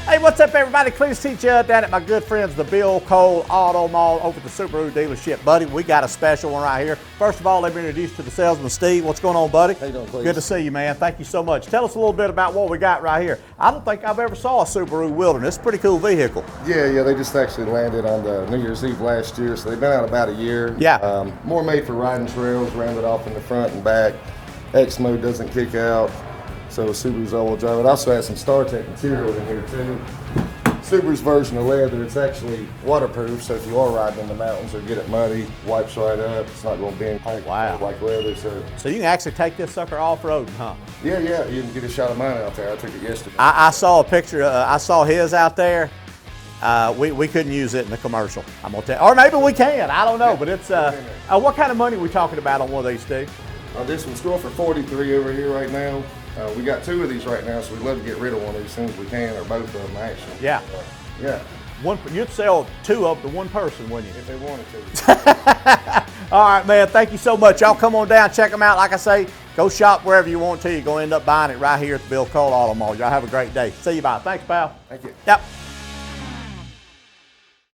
Hey, what's up, everybody? Cletus T. Judd down at my good friends, the Bill Cole Auto Mall over at the Subaru dealership. Buddy, we got a special one right here. First of all, let me introduce you to the salesman, Steve. What's going on, buddy? How you doing, Cletus? Good to see you, man. Thank you so much. Tell us a little bit about what we got right here. I don't think I've ever saw a Subaru Wilderness. It's a pretty cool vehicle. Yeah, they just actually landed on the New Year's Eve last year, so they've been out about a year. Yeah. More made for riding trails, rounded off in the front and back. X mode doesn't kick out, so Subaru's all-wheel drive. It also has some StarTech material in here too. Subaru's version of leather, it's actually waterproof, so if you are riding in the mountains or get it muddy, wipes right up. It's not going to bend like leather. So you can actually take this sucker off-roading, huh? Yeah, you can get a shot of mine out there. I took it yesterday. I saw a picture. I saw his out there. We couldn't use it in the commercial. I'm gonna tell, or maybe we can. I don't know, but it's what kind of money are we talking about on one of these, Steve? This one's going for $43 over here right now. We got two of these right now, so we'd love to get rid of one of these as soon as we can, or both of them actually. Yeah. Yeah. You'd sell two of them to one person, wouldn't you? If they wanted to. All right, man. Thank you so much. Y'all come on down, check them out. Like I say, go shop wherever you want to. You're going to end up buying it right here at the Bill Cole Auto Mall. Y'all have a great day. See you, bye. Thanks, pal. Thank you. Yep.